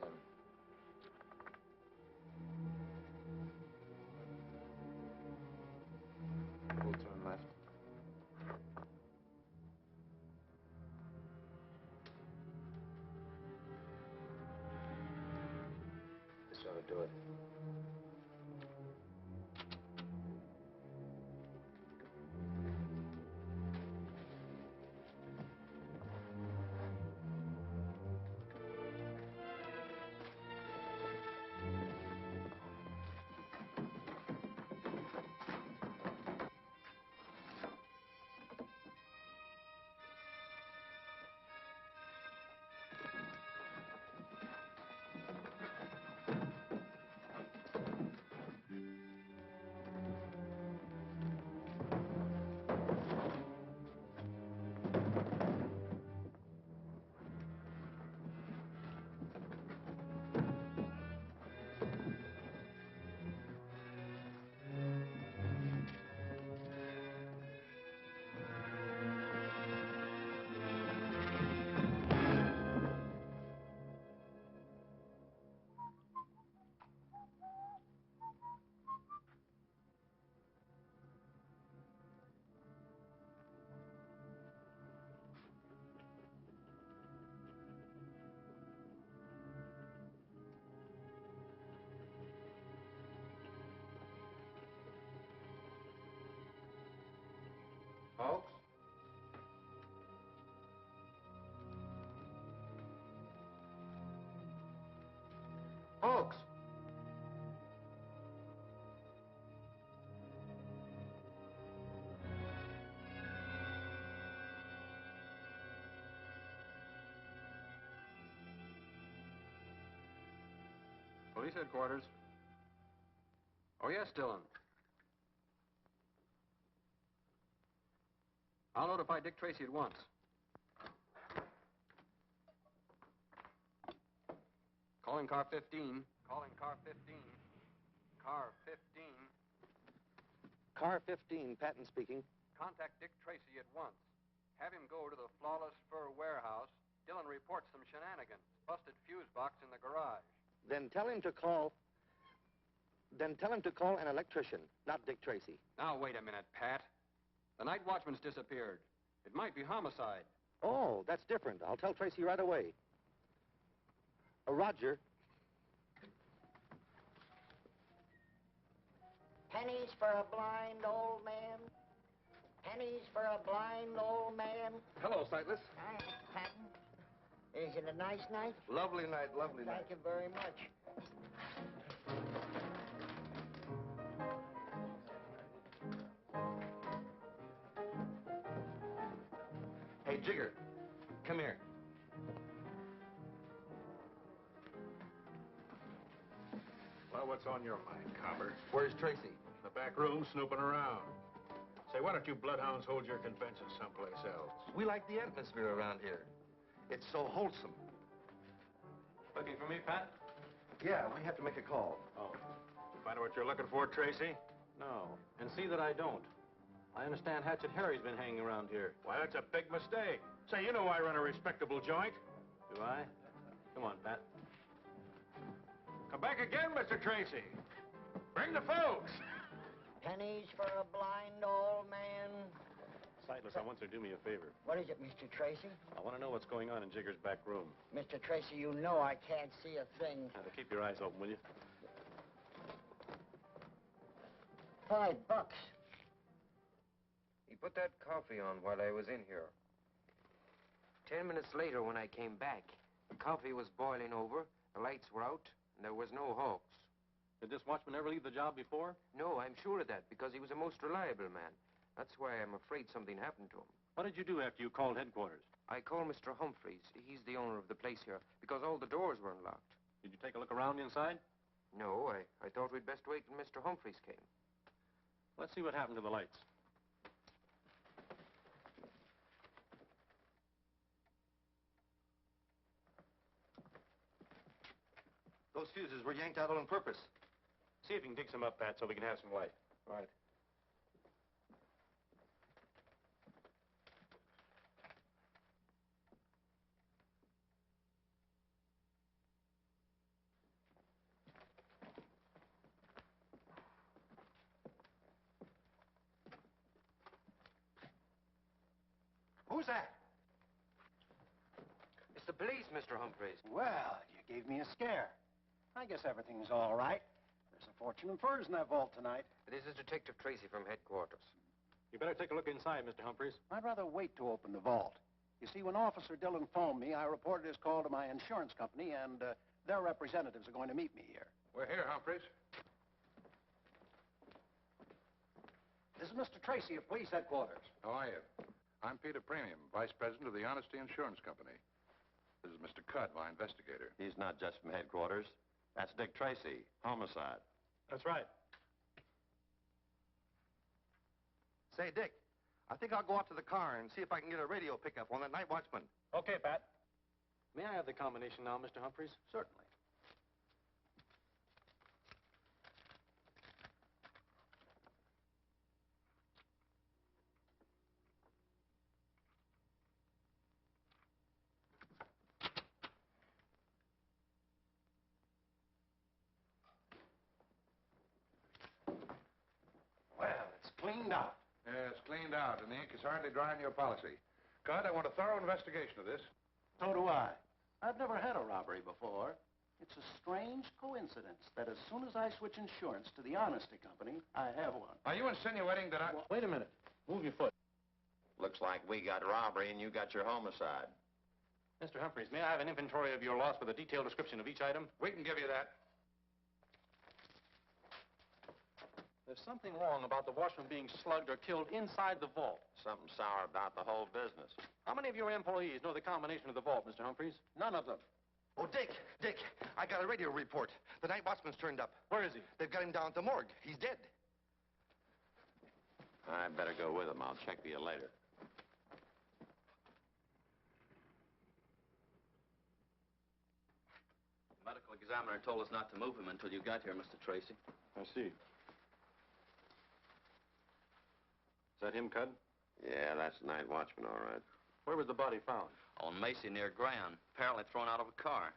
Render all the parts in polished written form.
27. Full turn left. This ought to do it. Folks? Folks! Police headquarters. Oh, yes, Dillon. I'll notify Dick Tracy at once. Calling car 15. Calling car 15. Car 15. Car 15, Patton speaking. Contact Dick Tracy at once. Have him go to the Flawless Fur warehouse. Dillon reports some shenanigans. Busted fuse box in the garage. Then tell him to call an electrician, not Dick Tracy. Now, wait a minute, Pat. The night watchman's disappeared. It might be homicide. Oh, that's different. I'll tell Tracy right away. Roger. Pennies for a blind old man. Pennies for a blind old man. Hello, Sightless. Hi, Patton. Is it a nice night? Lovely night, lovely night. Thank you very much. Hey, Jigger, come here. Well, what's on your mind, Copper? Where's Tracy? In the back room, snooping around. Say, why don't you bloodhounds hold your convention someplace else? We like the atmosphere around here. It's so wholesome. Looking for me, Pat? Yeah, we have to make a call. Oh, Find out what you're looking for, Tracy? no. And see that I don't. I understand Hatchet Harry's been hanging around here. Why, that's a big mistake. Say, you know I run a respectable joint. Do I? Come on, Pat. Come back again, Mr. Tracy. Bring the folks. Pennies for a blind old man. Sightless, I want you to do me a favor. What is it, Mr. Tracy? I want to know what's going on in Jigger's back room. Mr. Tracy, you know I can't see a thing. Now, keep your eyes open, will you? $5. He put that coffee on while I was in here. 10 minutes later, when I came back, the coffee was boiling over, the lights were out, and there was no hawks. Did this watchman ever leave the job before? No, I'm sure of that, because he was a most reliable man. That's why I'm afraid something happened to him. What did you do after you called headquarters? I called Mr. Humphreys. He's the owner of the place here, because all the doors were unlocked. Did you take a look around inside? No, I thought we'd best wait till Mr. Humphreys came. Let's see what happened to the lights. Those fuses were yanked out on purpose. See if you can dig some up, Pat, so we can have some light. Right. Who's that? It's the police, Mr. Humphreys. Well, you gave me a scare. I guess everything's all right. There's a fortune in furs in that vault tonight. This is Detective Tracy from headquarters. You better take a look inside, Mr. Humphreys. I'd rather wait to open the vault. You see, when Officer Dillon phoned me, I reported his call to my insurance company, and their representatives are going to meet me here. We're here, Humphreys. This is Mr. Tracy of police headquarters. How are you? I'm Peter Premium, Vice President of the Honesty Insurance Company. This is Mr. Cudd, my investigator. He's not just from headquarters. That's Dick Tracy, homicide. That's right. Say, Dick, I think I'll go out to the car and see if I can get a radio pickup on that night watchman. Okay, Pat. May I have the combination now, Mr. Humphreys? Certainly. Well, it's cleaned out. Yeah, it's cleaned out, and the ink is hardly dry in your policy. Cudd, I want a thorough investigation of this. So do I. I've never had a robbery before. It's a strange coincidence that as soon as I switch insurance to the Honesty Company, I have one. Are you insinuating that I... Wait a minute. Move your foot. Looks like we got robbery and you got your homicide. Mr. Humphreys, may I have an inventory of your loss with a detailed description of each item? We can give you that. There's something wrong about the watchman being slugged or killed inside the vault. Something sour about the whole business. How many of your employees know the combination of the vault, Mr. Humphreys? None of them. Oh, Dick, I got a radio report. The night watchman's turned up. Where is he? They've got him down at the morgue. He's dead. I better go with him. I'll check for you later. The medical examiner told us not to move him until you got here, Mr. Tracy. I see. Is that him, Cudd? Yeah, that's the night watchman, all right. Where was the body found? On Macy near Grand, apparently thrown out of a car.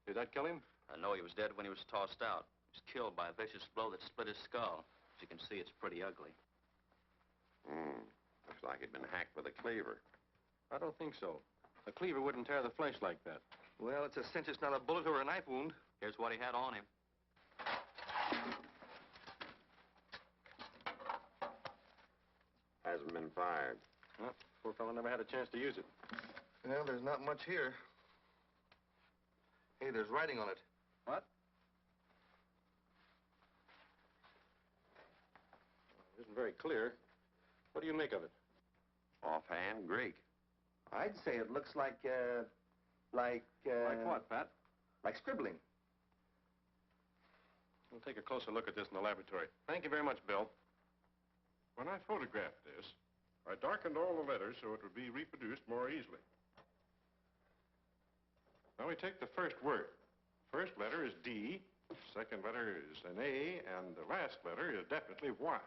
Did that kill him? I know he was dead when he was tossed out. He was killed by a vicious blow that split his skull. As you can see, it's pretty ugly. Looks like he'd been hacked with a cleaver. I don't think so. A cleaver wouldn't tear the flesh like that. Well, it's a cinch it's not a bullet or a knife wound. Here's what he had on him. Hasn't been fired. Well, poor fellow never had a chance to use it. Well, there's not much here. Hey, there's writing on it. What? It isn't very clear. What do you make of it? Offhand, Greek. I'd say it looks like Like what, Pat? like scribbling. We'll take a closer look at this in the laboratory. Thank you very much, Bill. When I photographed this, I darkened all the letters so it would be reproduced more easily. Now we take the first word. First letter is D, second letter is an A, and the last letter is definitely Y.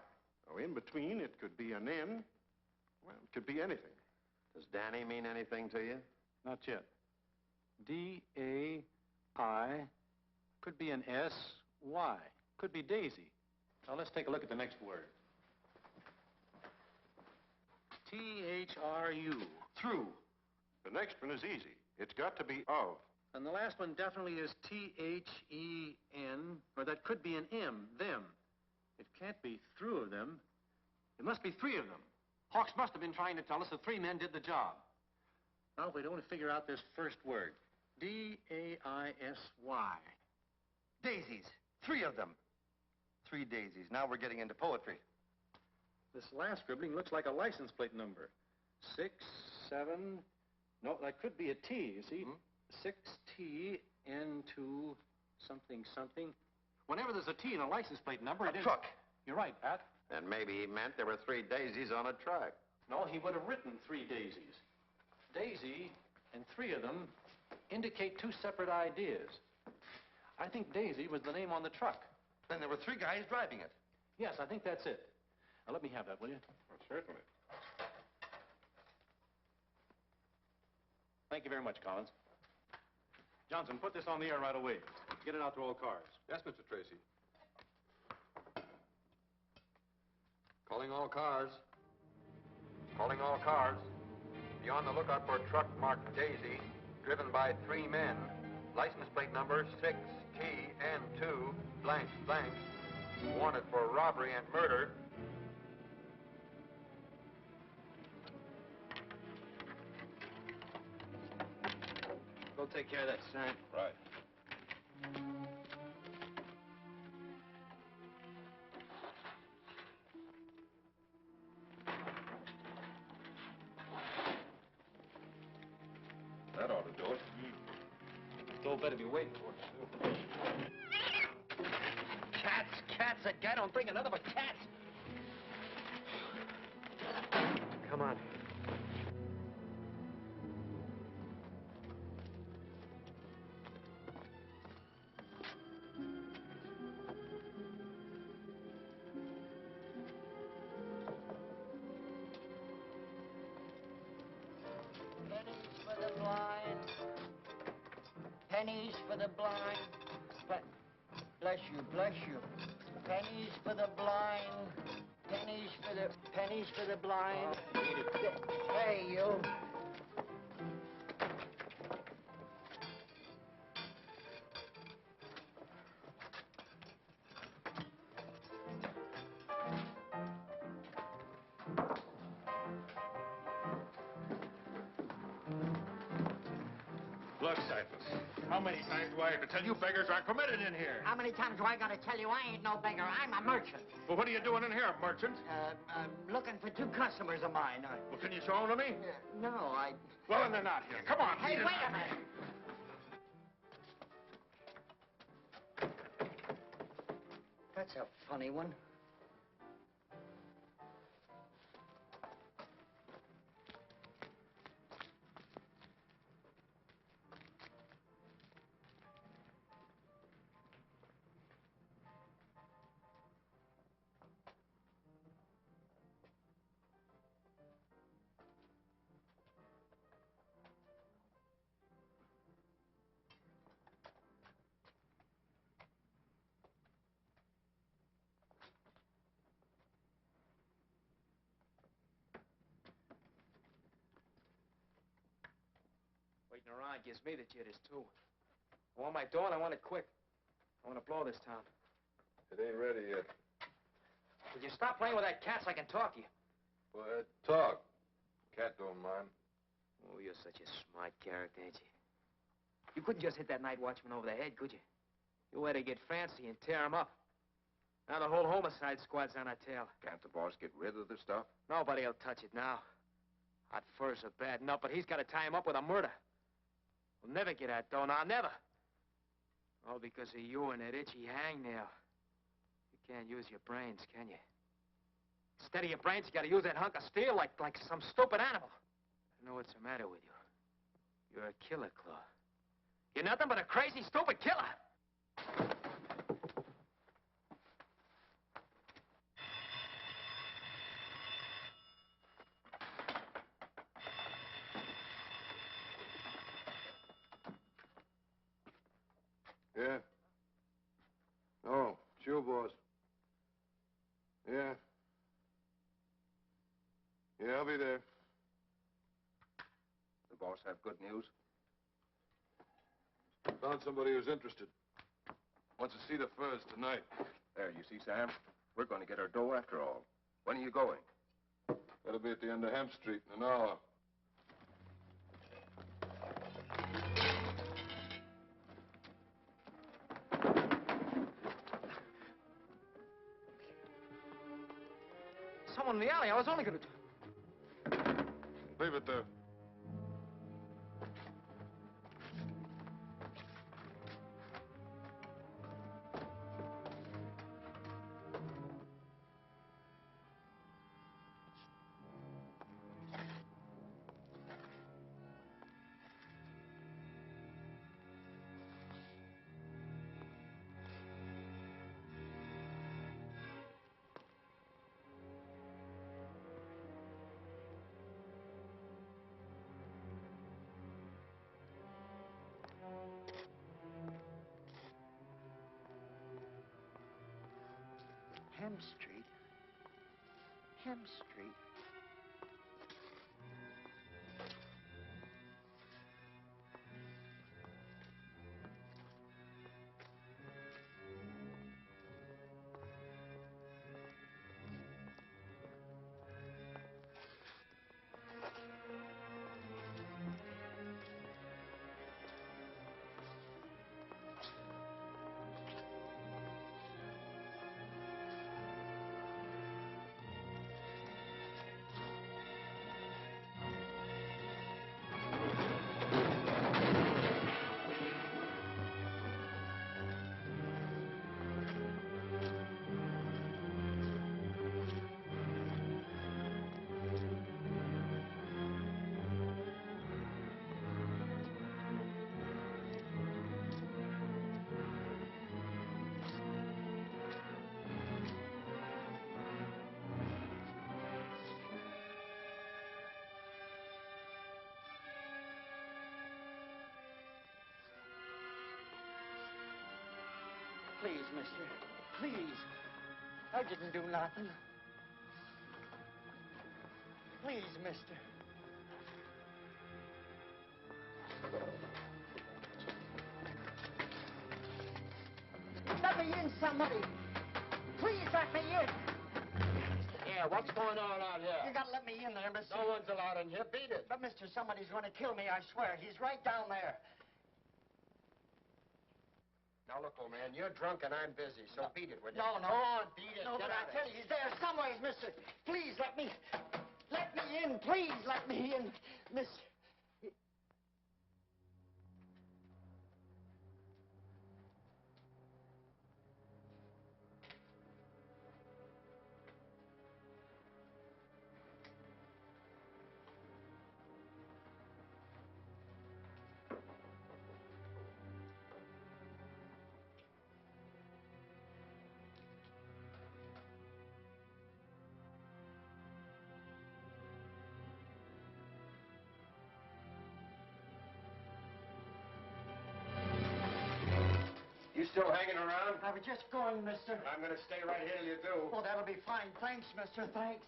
Now in between, it could be an N. Well, it could be anything. Does Danny mean anything to you? Not yet. D-A-I. Could be an S-Y. Could be Daisy. Now, let's take a look at the next word. T-H-R-U. Through. The next one is easy. It's got to be of. And the last one definitely is T-H-E-N, or that could be an M, them. It can't be through of them. It must be three of them. Hawks must have been trying to tell us that three men did the job. Now, if we'd only figure out this first word. D-A-I-S-Y. Daisies. Three of them. Three daisies. Now we're getting into poetry. This last scribbling looks like a license plate number. 6, 7... No, that could be a T, you see? 6T, N2, something, something. Whenever there's a T in a license plate number, it is... Truck. You're right, Pat. And maybe he meant there were three daisies on a truck. No, he would have written three daisies. Daisy and three of them indicate two separate ideas. I think Daisy was the name on the truck. Then there were three guys driving it. Yes, I think that's it. Now, let me have that, will you? Well, certainly. Thank you very much, Collins. Johnson, put this on the air right away. Get it out to all cars. Yes, Mr. Tracy. Calling all cars. Calling all cars. Be on the lookout for a truck marked Daisy, driven by 3 men. License plate number 6TN2 blank blank. Wanted for robbery and murder. Go take care of that, Sam. Right. That ought to do it. Joe better be waiting for us. Cats again. Don't bring another but cats. Come on. Pennies for the blind. Pennies for the blind. Bless you, bless you. Pennies for the blind. Pennies for the blind. Hey, you. Look, Cyphers, how many times do I have to tell you beggars aren't permitted in here? How many times do I gotta tell you I ain't no beggar? I'm a merchant. Well, what are you doing in here, merchant? I'm looking for 2 customers of mine. Well, can you show them to me? No, I... Well, then they're not here. Come on. Hey, lead 'em wait out. a minute. That's a funny one. Waiting around gives me the jitters, too. I want my dough and I want it quick. I want to blow this town. It ain't ready yet. Would you stop playing with that cat so I can talk to you? Well, talk. Cat don't mind. Oh, you're such a smart character, ain't you? You couldn't just hit that night watchman over the head, could you? You had to get fancy and tear him up. Now the whole homicide squad's on our tail. Can't the boss get rid of the stuff? Nobody'll touch it now. Hot furs are bad enough, but he's got to tie him up with a murder. We'll never get that dough now, never. All because of you and that itchy hangnail. You can't use your brains, can you? Instead of your brains, you got to use that hunk of steel like some stupid animal. I know what's the matter with you. You're a killer, Claw. You're nothing but a crazy, stupid killer. Yeah. Oh, sure, boss. Yeah. Yeah, I'll be there. The boss have good news? Found somebody who's interested. Wants to see the furs tonight. There, you see, Sam? We're going to get our dough after all. When are you going? That'll be at the end of Hemp Street in an hour. Someone in the alley. I was only going to... Leave it there. Hemp Street. Hemp Street. please, mister. Please. I didn't do nothing. Please, mister. Let me in, somebody. Please let me in. Yeah, what's going on out here? You gotta let me in there, mister. No one's allowed in here. Beat it. But, mister, somebody's gonna kill me, I swear. He's right down there. Now, look, old man, you're drunk and I'm busy, so beat it, will you? No, no. Go on, beat it. No, Get but I out of tell here. you, he's there somewhere, mister. Please let me in. Please let me in, mister. You still hanging around? I was just going, mister. I'm going to stay right here till you do. Oh, that'll be fine. Thanks, mister. Thanks.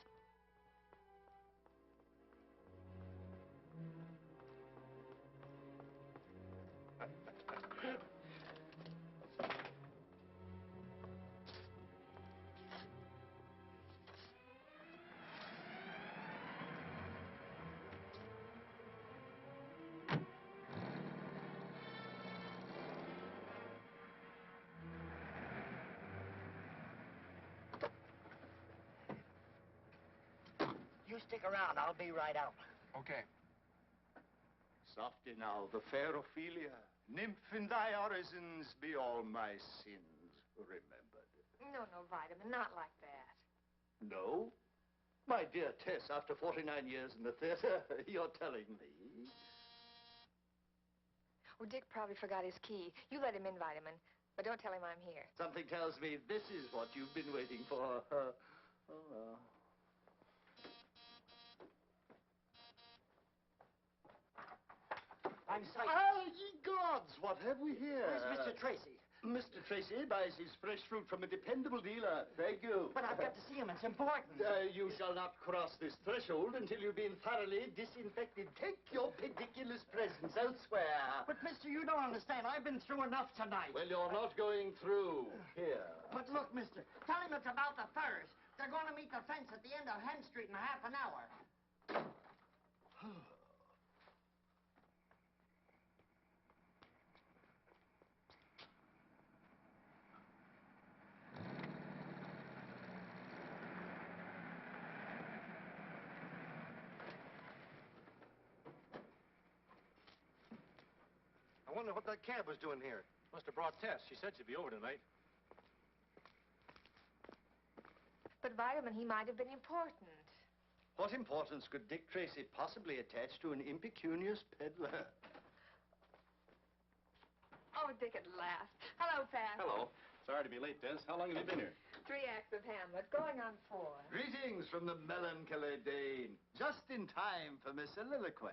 You stick around. I'll be right out. Okay. Softy now, the fair Ophelia. Nymph in thy orisons be all my sins remembered. No, Vitamin, not like that. No? My dear Tess, after 49 years in the theater, you're telling me. Oh, Dick probably forgot his key. You let him in, Vitamin, but don't tell him I'm here. Something tells me this is what you've been waiting for. I'm sorry. Ah, ye gods, what have we here? Where's Mr. Tracy? Mr. Tracy buys his fresh fruit from a dependable dealer. Thank you. But I've got to see him. It's important. You shall not cross this threshold until you've been thoroughly disinfected. Take your ridiculous presents elsewhere. But, mister, you don't understand. I've been through enough tonight. Well, you're not going through. Here. But look, mister, tell him it's about the furs. They're going to meet the fence at the end of Hen Street in half an hour. I wonder what that cab was doing here. Must have brought Tess. She said she'd be over tonight. But, Vitamin, he might have been important. What importance could Dick Tracy possibly attach to an impecunious peddler? Oh, Dick at last. Hello, Pat. Hello. Sorry to be late, Des. How long have you been here? 3 acts of Hamlet, going on 4. Greetings from the melancholy Dane. Just in time for my soliloquy.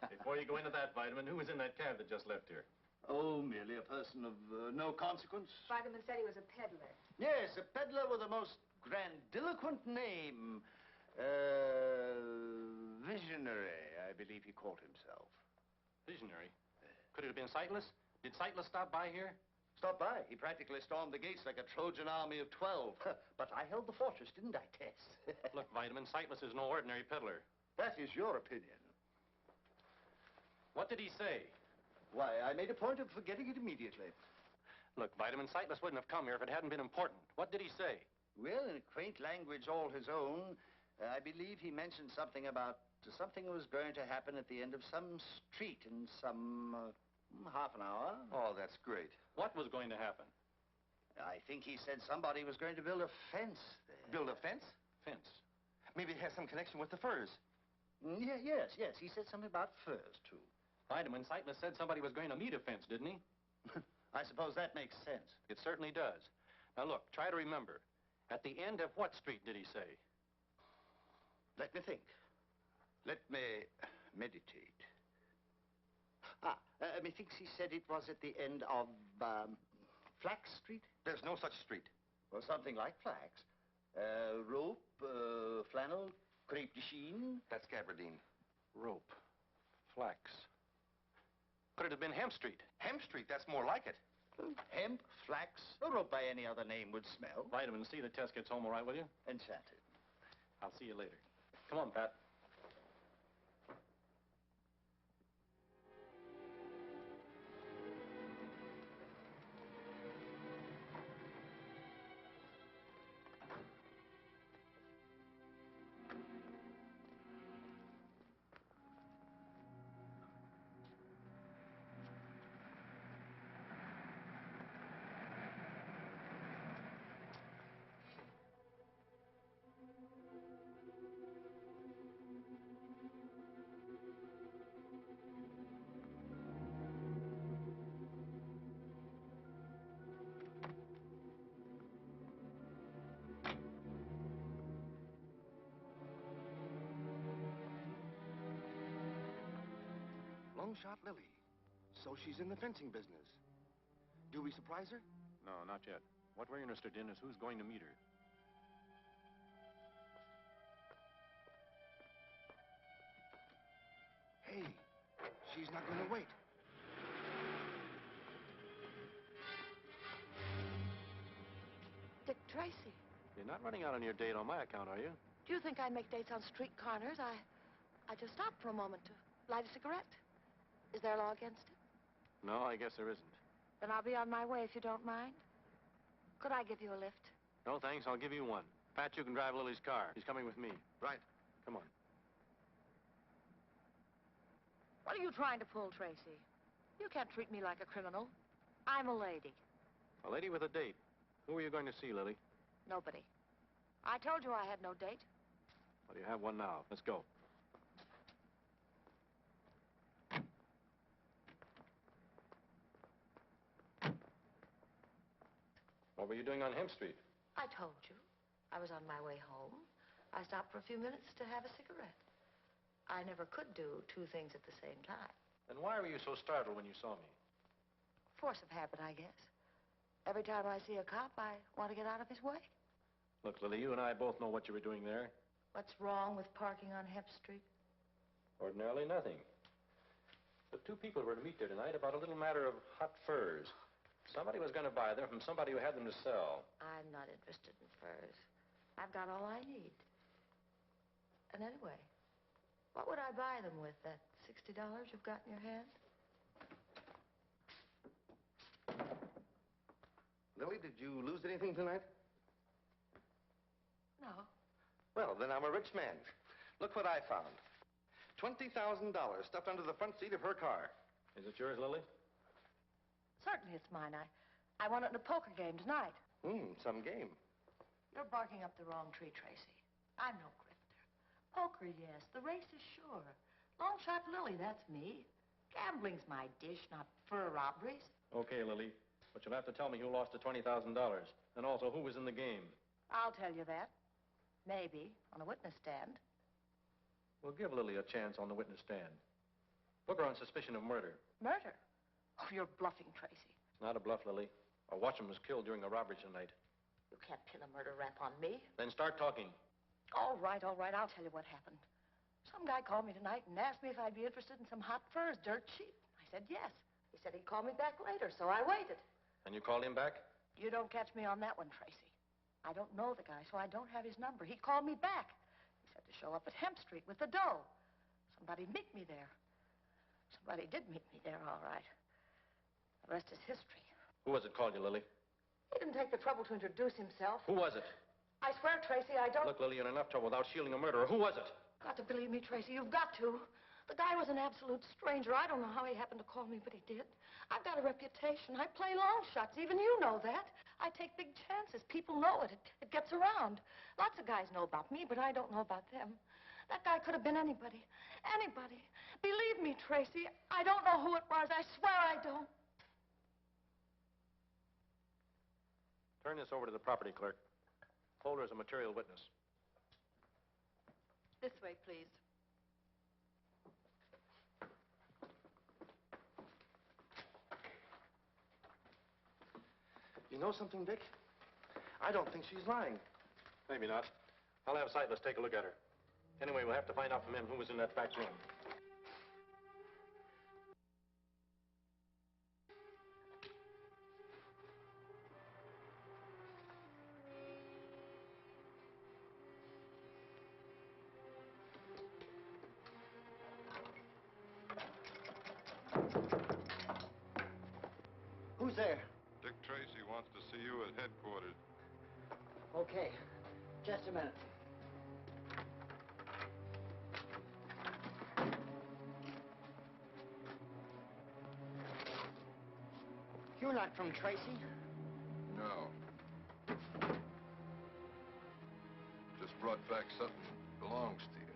Before you go into that, Vitamin, who was in that cab that just left here? Oh, merely a person of no consequence. Vitamin said he was a peddler. Yes, a peddler with a most grandiloquent name. Visionary, I believe he called himself. Visionary? Could it have been Sightless? Did Sightless stop by here? Stop by. He practically stormed the gates like a Trojan army of 12. But I held the fortress, didn't I, Tess? Look, Vitamin, Sightless is no ordinary peddler. That is your opinion. What did he say? Why, I made a point of forgetting it immediately. Look, Vitamin, Sightless wouldn't have come here if it hadn't been important. What did he say? Well, in a quaint language all his own, I believe he mentioned something about something was going to happen at the end of some street in some half an hour. Oh, that's great. What was going to happen? I think he said somebody was going to build a fence there. Build a fence? Fence. Maybe it has some connection with the furs. Yes. He said something about furs, too. Vitamin, Sightless said somebody was going to meet a fence, didn't he? I suppose that makes sense. It certainly does. Now, look, try to remember. At the end of what street did he say? Let me think. Let me meditate. Methinks he said it was at the end of Flax Street? There's no such street. Well, something like flax. Rope, flannel, crepe de chine. That's gabardine. Rope. Flax. Could it have been Hemp Street? Hemp Street, that's more like it. Hemp, flax, a rope by any other name would smell. Vitamin C, the test gets home all right, will you? Enchanted. I'll see you later. Come on, Pat. Long shot Lily. So she's in the fencing business. Do we surprise her? No, not yet. What we're interested in is who's going to meet her. Hey, she's not going to wait. Dick Tracy. You're not running out on your date on my account, are you? Do you think I make dates on street corners? I just stopped for a moment to light a cigarette. Is there a law against it? No, I guess there isn't. Then I'll be on my way if you don't mind. Could I give you a lift? No, thanks. I'll give you one. Pat, you can drive Lily's car. She's coming with me. Right. Come on. What are you trying to pull, Tracy? You can't treat me like a criminal. I'm a lady. A lady with a date. Who are you going to see, Lily? Nobody. I told you I had no date. Well, you have one now. Let's go. What were you doing on Hemp Street? I told you. I was on my way home. I stopped for a few minutes to have a cigarette. I never could do two things at the same time. Then why were you so startled when you saw me? Force of habit, I guess. Every time I see a cop, I want to get out of his way. Look, Lily, you and I both know what you were doing there. What's wrong with parking on Hemp Street? Ordinarily nothing. But two people were to meet there tonight about a little matter of hot furs. Somebody was going to buy them from somebody who had them to sell. I'm not interested in furs. I've got all I need. And anyway, what would I buy them with, that $60 you've got in your hand? Lily, did you lose anything tonight? No. Well, then I'm a rich man. Look what I found. $20,000 stuffed under the front seat of her car. Is it yours, Lily? Certainly it's mine. I won it in a poker game tonight. Some game. You're barking up the wrong tree, Tracy. I'm no grifter. Poker, yes. The race is sure. Long shot Lily, that's me. Gambling's my dish, not fur robberies. Okay, Lily. But you'll have to tell me who lost the $20,000. And also who was in the game. I'll tell you that. Maybe, on a witness stand. We'll give Lily a chance on the witness stand. Book her on suspicion of murder. Murder? Oh, you're bluffing, Tracy. It's not a bluff, Lily. A watchman was killed during a robbery tonight. You can't pin a murder rap on me. Then start talking. All right. I'll tell you what happened. Some guy called me tonight and asked me if I'd be interested in some hot furs, dirt cheap. I said yes. He said he'd call me back later, so I waited. And you called him back? You don't catch me on that one, Tracy. I don't know the guy, so I don't have his number. He called me back. He said to show up at Hemp Street with the dough. Somebody'd meet me there. Somebody did meet me there, all right. The rest is history. Who was it called you, Lily? He didn't take the trouble to introduce himself. Who was it? I swear, Tracy, I don't... Look, Lily, you're in enough trouble without shielding a murderer. Who was it? Got to believe me, Tracy. You've got to. The guy was an absolute stranger. I don't know how he happened to call me, but he did. I've got a reputation. I play long shots. Even you know that. I take big chances. People know it. It gets around. Lots of guys know about me, but I don't know about them. That guy could have been anybody. Anybody. Believe me, Tracy, I don't know who it was. I swear I don't. Turn this over to the property clerk. Hold her as a material witness. This way, please. You know something, Dick? I don't think she's lying. Maybe not. I'll have Sightless take a look at her. Anyway, we'll have to find out from him who was in that back room. Who's there? Dick Tracy wants to see you at headquarters. Okay. Just a minute. You're not from Tracy? No. Just brought back something that belongs to you.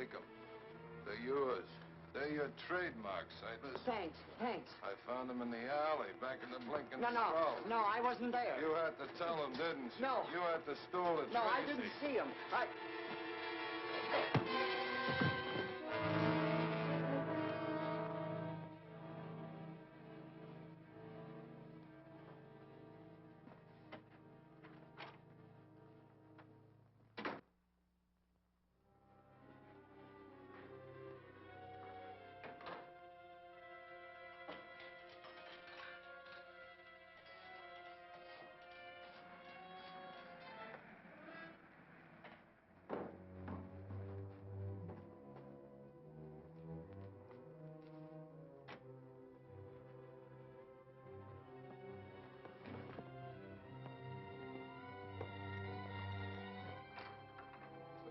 Take them. They're yours. They're your trademarks, Sightless. Thanks, thanks. I found them in the alley, back in the blinking No, I wasn't there. You had to tell them, didn't you? No. You had to stool at No, I Tracy. didn't see him.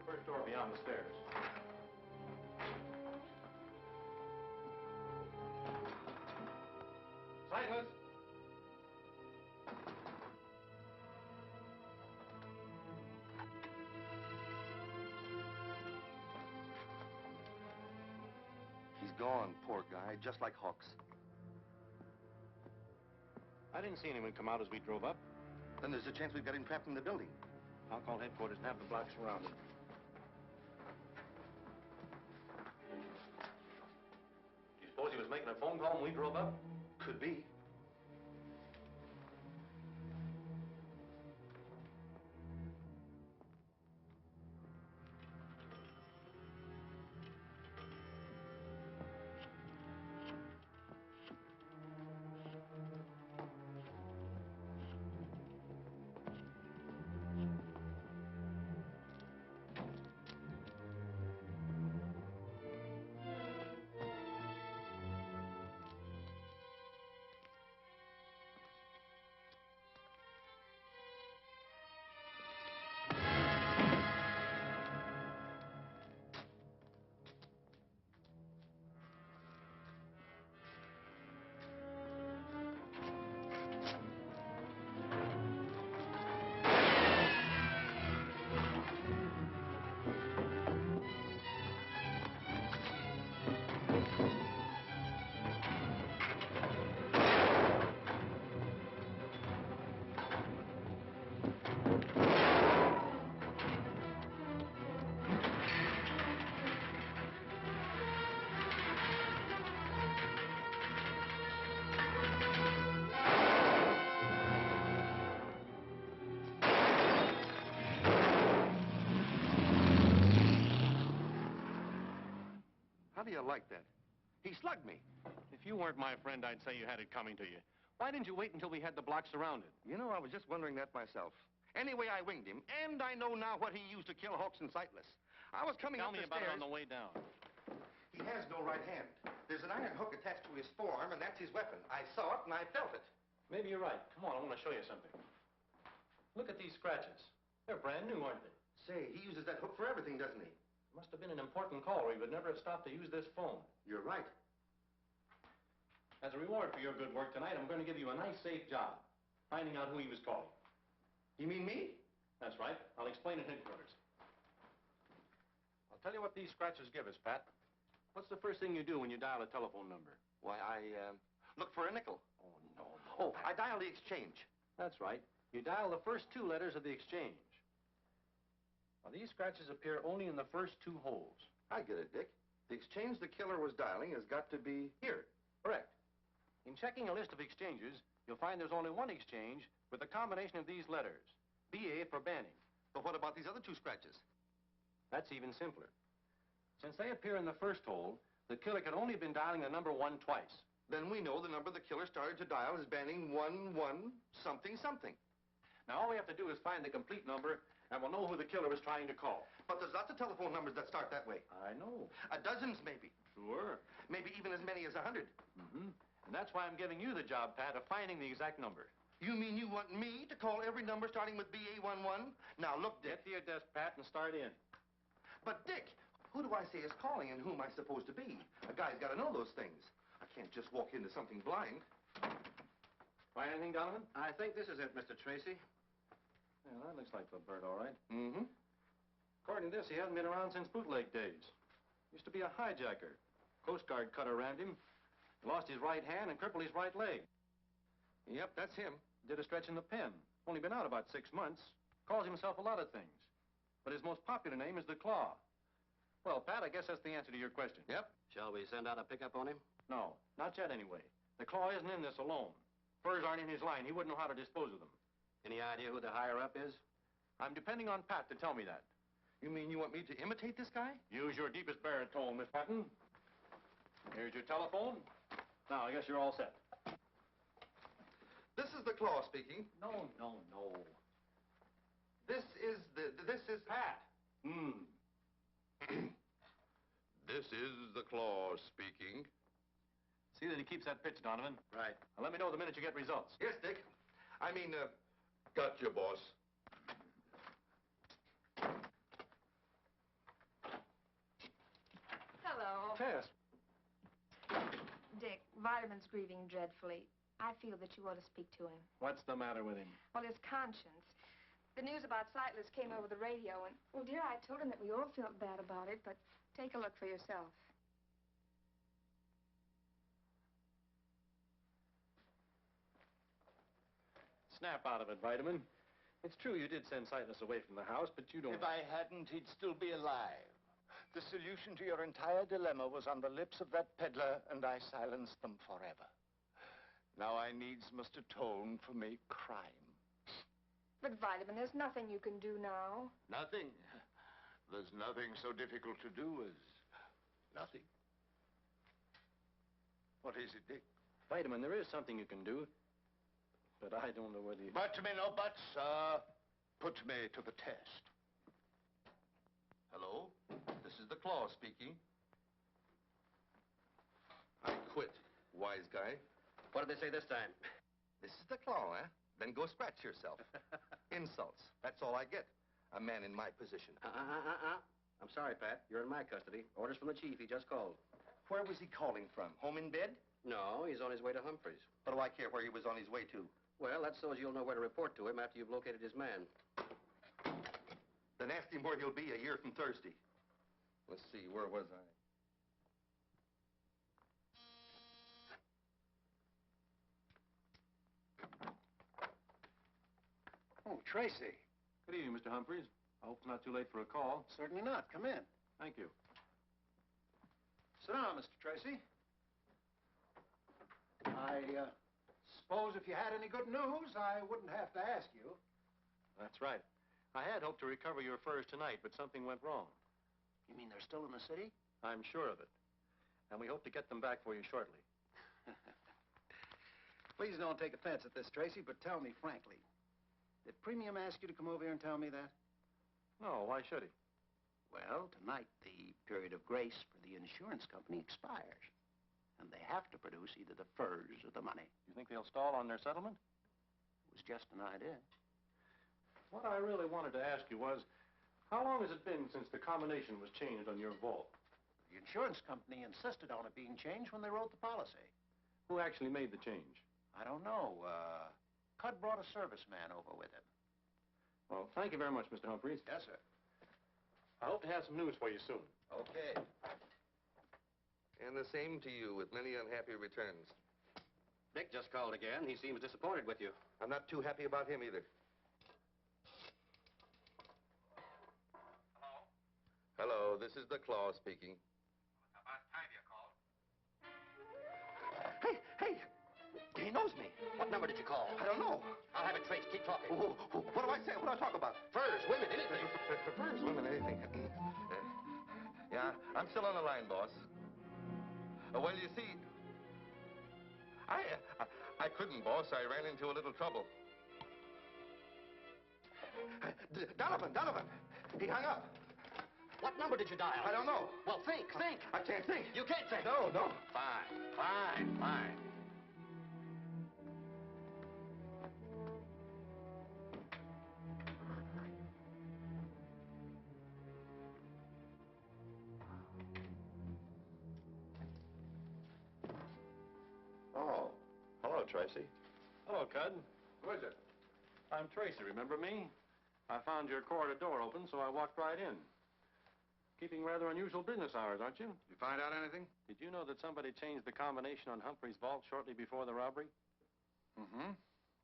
First door beyond the stairs. Sightless! He's gone, poor guy, just like Hawks. I didn't see anyone come out as we drove up. Then there's a chance we've got him trapped in the building. I'll call headquarters and have the block surrounded. Do you suppose he was making a phone call when we drove up? Could be. How do you like that? He slugged me. If you weren't my friend, I'd say you had it coming to you. Why didn't you wait until we had the block surrounded? You know, I was just wondering that myself. Anyway, I winged him, and I know now what he used to kill Hawks and Sightless. I was coming Tell up me the about stairs. it on the way down. He has no right hand. There's an iron hook attached to his forearm, and that's his weapon. I saw it, and I felt it. Maybe you're right. Come on, I want to show you something. Look at these scratches. They're brand new, aren't they? Say, he uses that hook for everything, doesn't he? Must have been an important call, or he would never have stopped to use this phone. You're right. As a reward for your good work tonight, I'm going to give you a nice, safe job, finding out who he was calling. You mean me? That's right. I'll explain at headquarters. I'll tell you what these scratches give us, Pat. What's the first thing you do when you dial a telephone number? Why, I look for a nickel. Oh, no. Oh, I dial the exchange. That's right. You dial the first two letters of the exchange. Now, these scratches appear only in the first two holes. I get it, Dick. The exchange the killer was dialing has got to be here. Correct. In checking a list of exchanges, you'll find there's only one exchange with a combination of these letters. BA for banning. But what about these other two scratches? That's even simpler. Since they appear in the first hole, the killer could only have been dialing the number 1 twice. Then we know the number the killer started to dial is banning 11 something something. Now, all we have to do is find the complete number, and we'll know who the killer is trying to call. But there's lots of telephone numbers that start that way. I know. Dozens, maybe. Sure. Maybe even as many as 100. Mm-hmm. And that's why I'm giving you the job, Pat, of finding the exact number. You mean you want me to call every number starting with BA11? Now, look, Dick. Get to your desk, Pat, and start in. But, Dick, who do I say is calling and who am I supposed to be? A guy's got to know those things. I can't just walk into something blind. Find anything, Donovan? I think this is it, Mr. Tracy. Yeah, that looks like the Byrd, all right. Mm-hmm. According to this, he hasn't been around since bootleg days. Used to be a hijacker. Coast Guard cutter rammed him. Lost his right hand and crippled his right leg. Yep, that's him. Did a stretch in the pen. Only been out about 6 months. Calls himself a lot of things. But his most popular name is the Claw. Well, Pat, I guess that's the answer to your question. Yep. Shall we send out a pickup on him? No, not yet anyway. The Claw isn't in this alone. Furs aren't in his line. He wouldn't know how to dispose of them. Any idea who the higher-up is? I'm depending on Pat to tell me that. You mean you want me to imitate this guy? Use your deepest baritone, Miss Patton. Here's your telephone. Now, I guess you're all set. This is the Claw speaking. No. This is Pat. This is the Claw speaking. See that he keeps that pitch, Donovan. Right. Now, let me know the minute you get results. Yes, Dick. I mean, Gotcha, boss. Hello. Tess. Dick, Vitamin's grieving dreadfully. I feel that you ought to speak to him. What's the matter with him? Well, his conscience. The news about Sightless came over the radio, and, well, dear, I told him that we all felt bad about it, but take a look for yourself. Snap out of it, Vitamin. It's true you did send Sightless away from the house, but you don't... If I hadn't, he'd still be alive. The solution to your entire dilemma was on the lips of that peddler, and I silenced them forever. Now I needs must atone for my crime. But, Vitamin, there's nothing you can do now. Nothing? There's nothing so difficult to do as nothing. What is it, Dick? Vitamin, there is something you can do, but I don't know whether you... But me no buts, sir. Put me to the test. hello? This is the Claw speaking. I quit, wise guy. What did they say this time? This is the Claw, eh? Then go scratch yourself. Insults. That's all I get. A man in my position. I'm sorry, Pat. You're in my custody. Orders from the chief. He just called. Where was he calling from? Home in bed? No, he's on his way to Humphreys. What do I care where he was on his way to? Well, that's so as you'll know where to report to him after you've located his man. Then ask him where he'll be a year from Thursday. Let's see, where was I? Oh, Tracy. Good evening, Mr. Humphreys. I hope it's not too late for a call. Certainly not. Come in. Thank you. Sit down, Mr. Tracy. I suppose if you had any good news, I wouldn't have to ask you. That's right. I had hoped to recover your furs tonight, but something went wrong. You mean they're still in the city? I'm sure of it. And we hope to get them back for you shortly. Please don't take offense at this, Tracy, but tell me frankly. Did Premium ask you to come over here and tell me that? No, why should he? Well, tonight the period of grace for the insurance company expires. And they have to produce either the furs or the money. You think they'll stall on their settlement? It was just an idea. What I really wanted to ask you was, how long has it been since the combination was changed on your vault? The insurance company insisted on it being changed when they wrote the policy. Who actually made the change? I don't know. Cud brought a serviceman over with him. Well, thank you very much, Mr. Humphreys. Yes, sir. I hope to have some news for you soon. Okay. And the same to you, with many unhappy returns. Dick just called again. He seems disappointed with you. I'm not too happy about him either. Hello, this is the Claw speaking. About time you called. Hey! knows me. What number did you call? I don't know. I'll have it traced. Keep talking. What do I say? What do I talk about? Furs, women, anything. Furs, women, anything. Yeah, I'm still on the line, boss. Well, you see, I couldn't, boss. I ran into a little trouble. Donovan. He hung up. What number did you dial? I don't know. Well, think. I can't think. You can't think. No. Fine. Oh, hello, Tracy. Hello, Cud. Who is it? I'm Tracy, remember me? I found your corridor door open, so I walked right in. Keeping rather unusual business hours, aren't you? You find out anything? Did you know that somebody changed the combination on Humphrey's vault shortly before the robbery? Mm-hmm.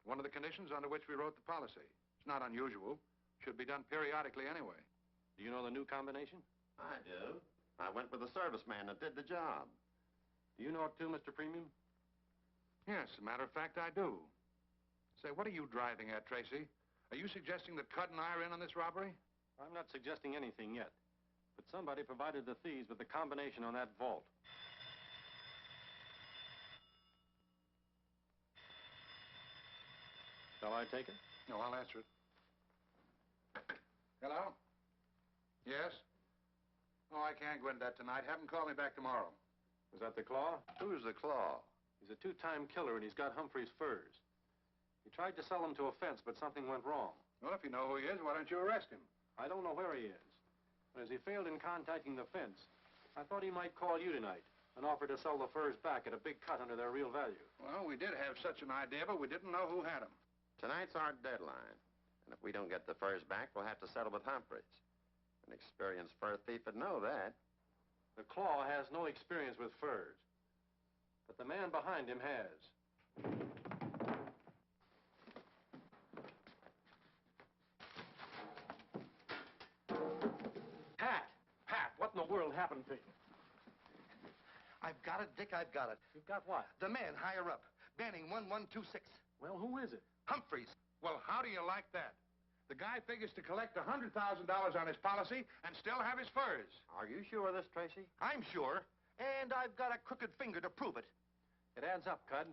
One of the conditions under which we wrote the policy. It's not unusual. Should be done periodically anyway. Do you know the new combination? I do. I went with the serviceman that did the job. Do you know it too, Mr. Premium? Yes, as a matter of fact, I do. Say, what are you driving at, Tracy? Are you suggesting that Cud and I are in on this robbery? I'm not suggesting anything yet. But somebody provided the thieves with the combination on that vault. Shall I take it? No, I'll answer it. Hello? Yes? Oh, I can't go into that tonight. Have him call me back tomorrow. Was that the Claw? Who's the Claw? He's a two-time killer, and he's got Humphrey's furs. He tried to sell them to a fence, but something went wrong. Well, if you know who he is, why don't you arrest him? I don't know where he is. But as he failed in contacting the fence, I thought he might call you tonight and offer to sell the furs back at a big cut under their real value. Well, we did have such an idea, but we didn't know who had them. Tonight's our deadline. And if we don't get the furs back, we'll have to settle with Humphreys. An experienced fur thief would know that. The Claw has no experience with furs, but the man behind him has. Pat, what in the world happened to you? I've got it, Dick, I've got it. You've got what? The man higher up, Banning 1126. Well, who is it? Humphreys. Well, how do you like that? The guy figures to collect $100,000 on his policy and still have his furs. Are you sure of this, Tracy? I'm sure. And I've got a crooked finger to prove it. It adds up, Cud.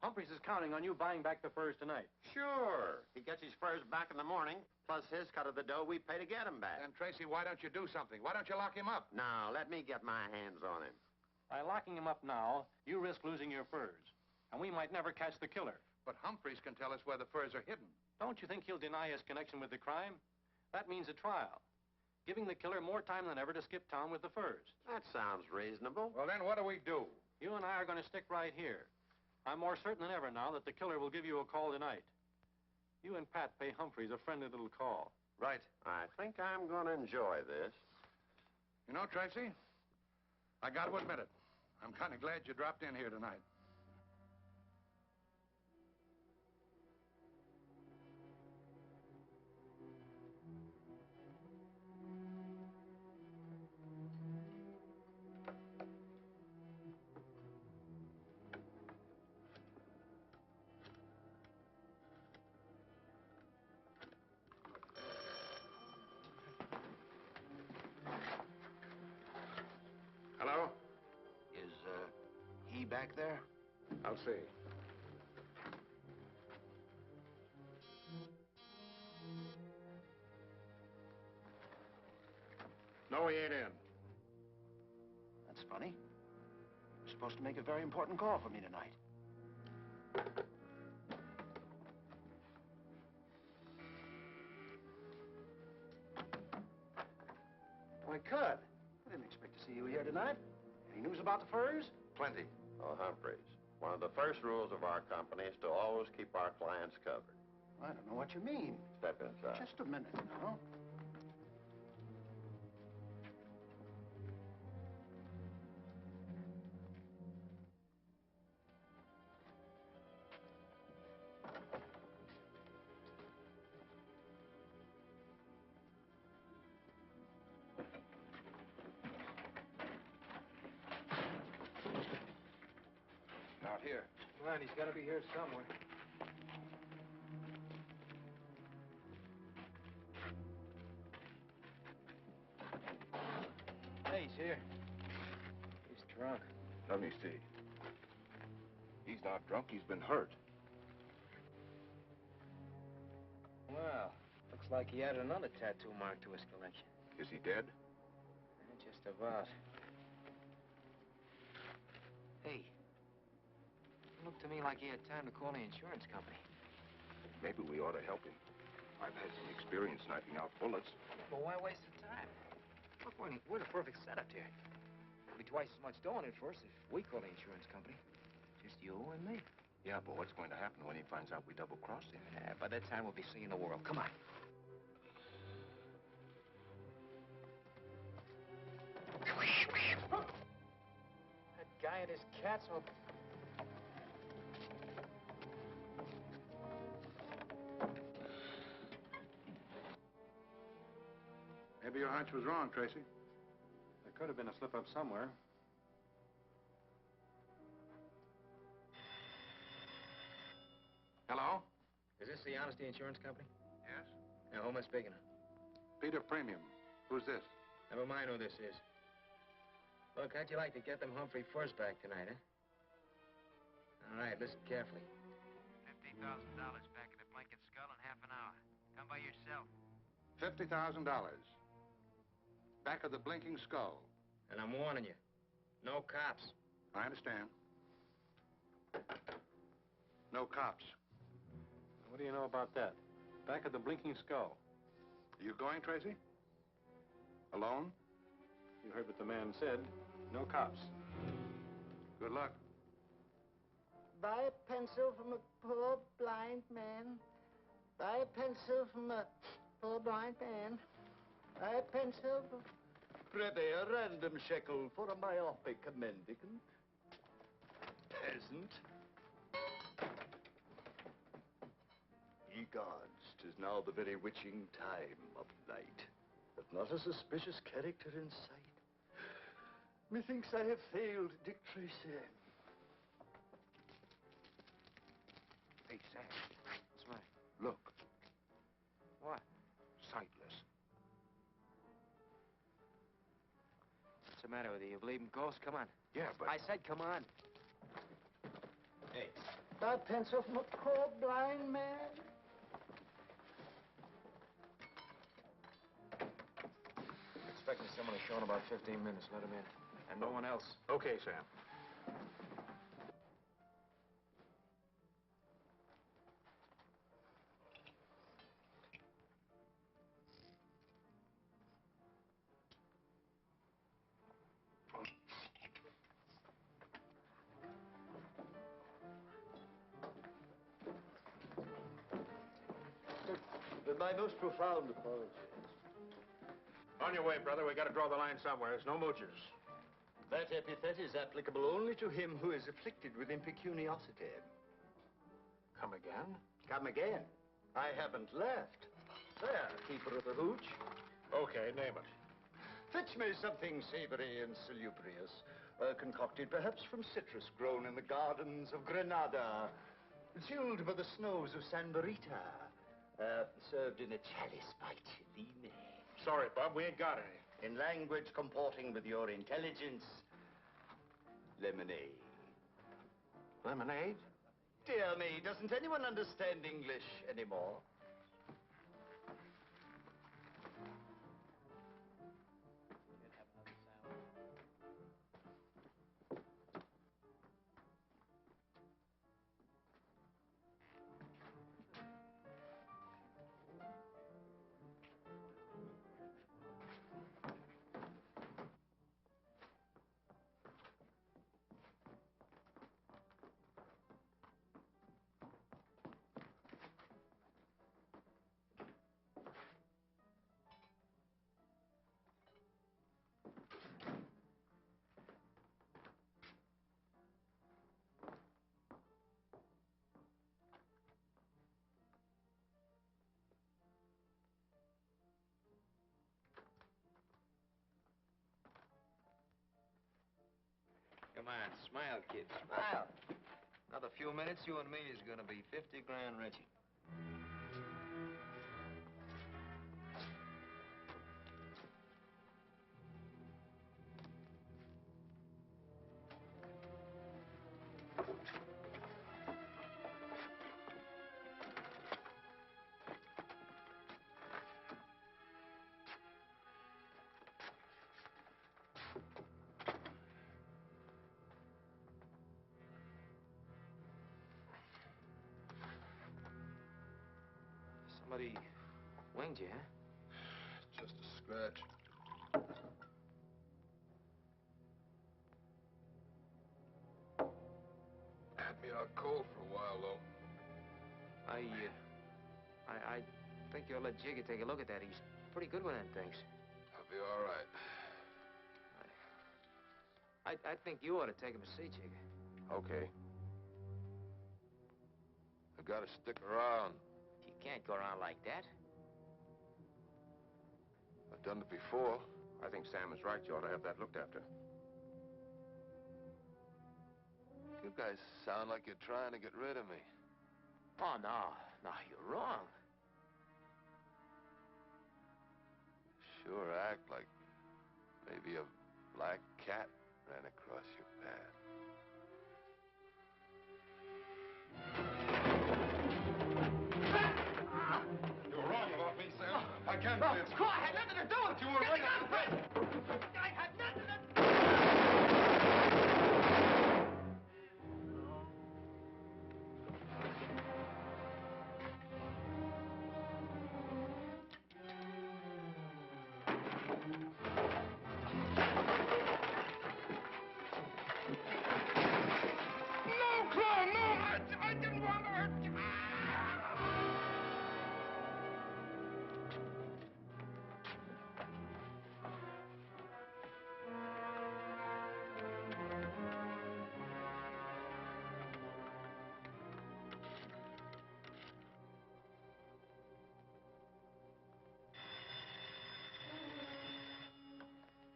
Humphreys is counting on you buying back the furs tonight. Sure. He gets his furs back in the morning, plus his cut of the dough we pay to get him back. And, Tracy, why don't you do something? Why don't you lock him up? Now, let me get my hands on him. By locking him up now, you risk losing your furs. And we might never catch the killer. But Humphreys can tell us where the furs are hidden. Don't you think he'll deny his connection with the crime? That means a trial. Giving the killer more time than ever to skip town with the furs. That sounds reasonable. Well, then what do we do? You and I are going to stick right here. I'm more certain than ever now that the killer will give you a call tonight. You and Pat pay Humphreys a friendly little call. Right. I think I'm going to enjoy this. You know, Tracy, I got to admit it. I'm kind of glad you dropped in here tonight. Hello? Is, he back there? I'll see. No, he ain't in. That's funny. You're supposed to make a very important call for me tonight. Why, Cud, I didn't expect to see you here tonight. Any news about the furs? Plenty. Oh, Humphreys, one of the first rules of our company is to always keep our clients covered. I don't know what you mean. Step inside. Just a minute now. out here. Come on, he's got to be here somewhere. Hey, he's here. He's drunk. Let me see. He's not drunk. He's been hurt. Well, looks like he added another tattoo mark to his collection. Is he dead? Just about. Hey, it looked to me like he had time to call the insurance company. Maybe we ought to help him. I've had some experience sniping out bullets. Well, why waste the time? Look, we're the perfect setup here. There'll be twice as much dough in it for us if we call the insurance company. Just you and me. Yeah, but what's going to happen when he finds out we double-crossed him? By that time, we'll be seeing the world. Come on. That guy and his cats will... Maybe your hunch was wrong, Tracy. There could have been a slip-up somewhere. Hello? Is this the Honesty Insurance Company? Yes? Now, who am I speaking to? Peter Premium. Who's this? Never mind who this is. Look, how'd you like to get them Humphrey first back tonight, huh? All right, listen carefully. $50,000 back in the blanket skull in half an hour. Come by yourself. $50,000. Back of the blinking skull. And I'm warning you, no cops. I understand. No cops. What do you know about that? Back of the blinking skull. Are you going, Tracy? Alone? You heard what the man said. No cops. Good luck. Buy a pencil from a poor blind man. Buy a pencil from a poor blind man. Buy a pencil from... Prithee, a random shekel for a myopic mendicant. Peasant. Ye gods, 'tis now the very witching time of night, but not a suspicious character in sight. Methinks I have failed Dick Tracy. Hey, Sam. What's the matter? Look. What? Sightless. What's the matter with you? You believe in ghosts? Come on. Yeah, but... I said come on. Hey. Buy a pencil from a poor blind man. Expecting someone to show in about 15 minutes. Let him in. And no one else. Okay, Sam. My most profound apologies. On your way, brother. We got to draw the line somewhere. There's no moochers. That epithet is applicable only to him who is afflicted with impecuniosity. Come again? Come again. I haven't left. There, keeper of the hooch. Okay, name it. Fetch me something savory and salubrious, concocted perhaps from citrus grown in the gardens of Granada, chilled by the snows of San Barita, served in a chalice by Cellini. Sorry, Bob, we ain't got any. In language comporting with your intelligence, lemonade. Lemonade? Dear me, doesn't anyone understand English anymore? Come on, smile, kid, smile. few minutes, you and me is gonna be 50 grand richer. Somebody winged you, huh? Just a scratch. Had me out cold for a while, though. I think you'll let Jiggy take a look at that. He's pretty good with them things. I'll be all right. I think you ought to take him to see Jiggy. Okay. I gotta stick around. You can't go around like that. I've done it before. I think Sam is right. You ought to have that looked after. You guys sound like you're trying to get rid of me. Oh, no. No, you're wrong. Sure act like maybe a black cat ran across your path. You were wrong about me, Sam. I can't No, say it's... I had nothing to do with it. You were right. I had nothing to... I didn't want to hurt you.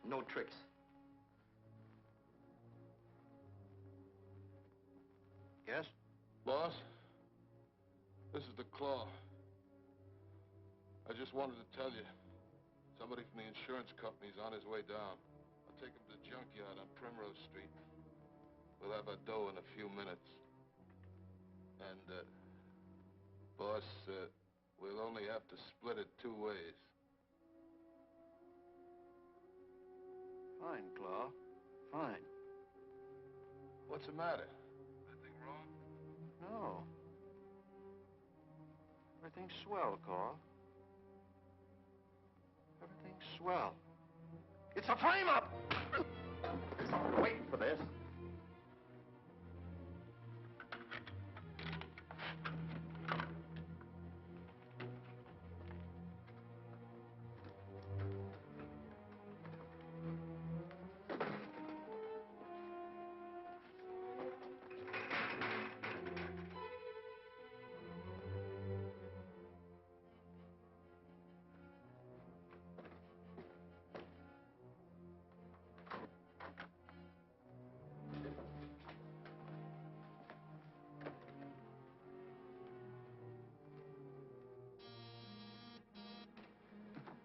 No tricks. Yes? Boss, this is the Claw. I just wanted to tell you, somebody from the insurance company's on his way down. I'll take him to the junkyard on Primrose Street. We'll have our dough in a few minutes. And, boss, we'll only have to split it 2 ways. Fine, Claw. Fine. What's the matter? Anything wrong? No. Everything's swell, Claw. Everything's swell. It's a frame-up! Wait for this.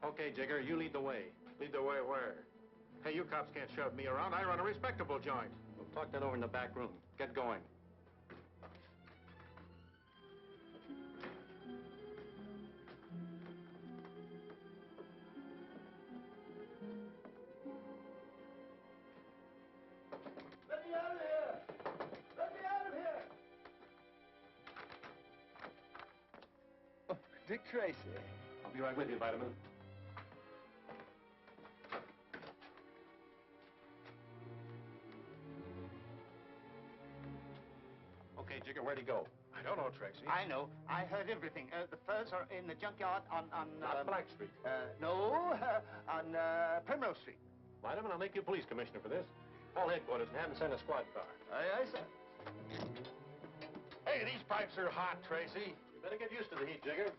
Okay, Jigger, you lead the way. Lead the way where? Hey, you cops can't shove me around. I run a respectable joint. We'll talk that over in the back room. Get going. Let me out of here! Let me out of here! Oh, Dick Tracy. I'll be right with you, Vitamin. Okay, Jigger, where'd he go? I don't know, Tracy. I know. I heard everything. The furs are in the junkyard on Black Street. No, on Primrose Street. Vitamin, I'll make you police commissioner for this. Call headquarters and have them send a squad car. Aye, aye, sir. Hey, these pipes are hot, Tracy. You better get used to the heat, Jigger.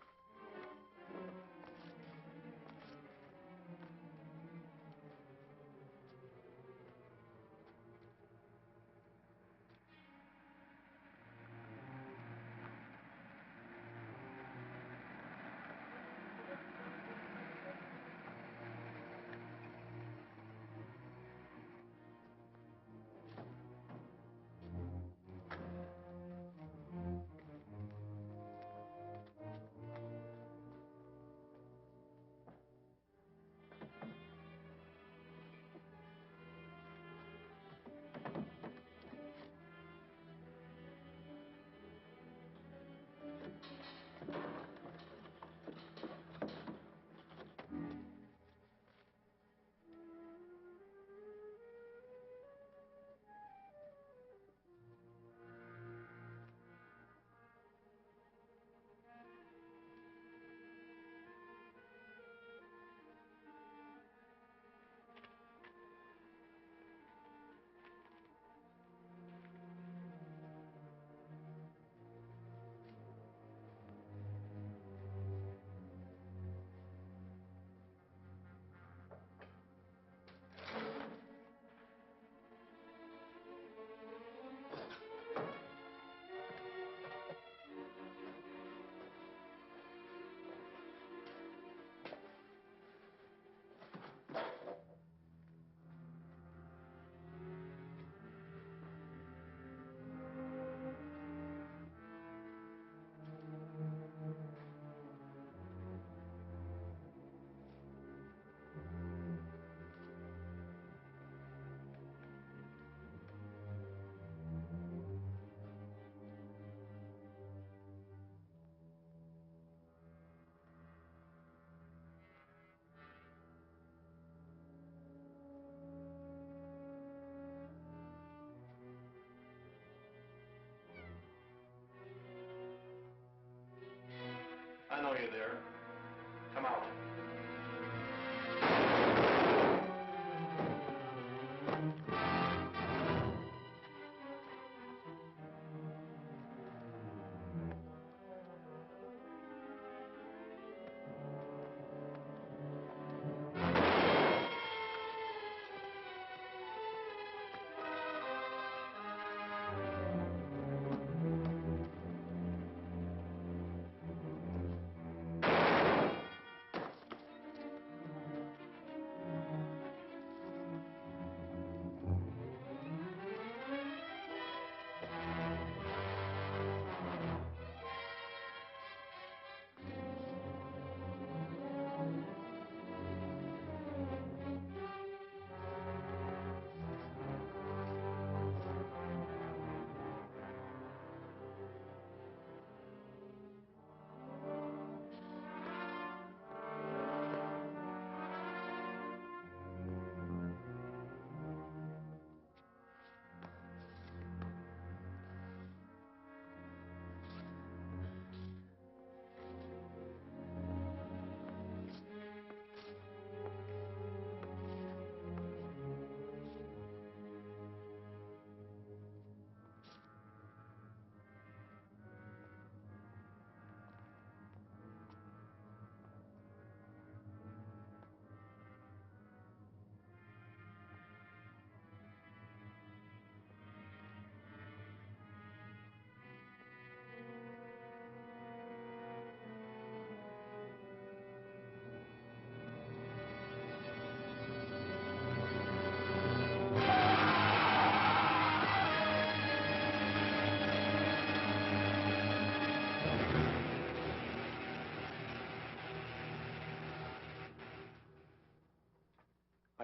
sir. Come out.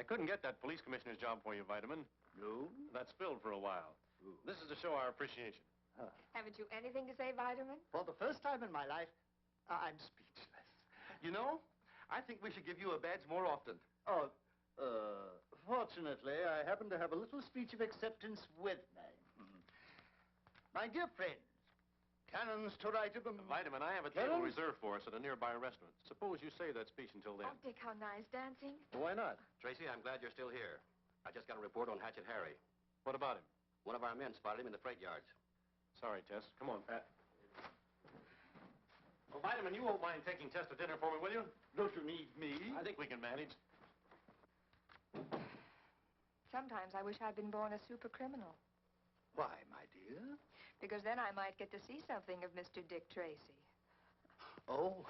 I couldn't get that police commissioner's job for you, Vitamin. No? That's filled for a while. Ooh. This is to show our appreciation. Haven't you anything to say, Vitamin? For the first time in my life, I'm speechless. You know, I think we should give you a badge more often. Oh, fortunately, I happen to have a little speech of acceptance with me. My dear friends, cannons to right of them. Vitamin, I have a table reserved for us at a nearby restaurant. Suppose you save that speech until then. Oh, Dick, how nice dancing. Why not? Tracy, I'm glad you're still here. I just got a report on Hatchet Harry. What about him? One of our men spotted him in the freight yards. Sorry, Tess. Come on, Pat. Well, Vitamin, you won't mind taking Tess to dinner for me, will you? Don't you need me? I think we can manage. Sometimes I wish I'd been born a super criminal. Why, my dear? Because then I might get to see something of Mr. Dick Tracy. Oh,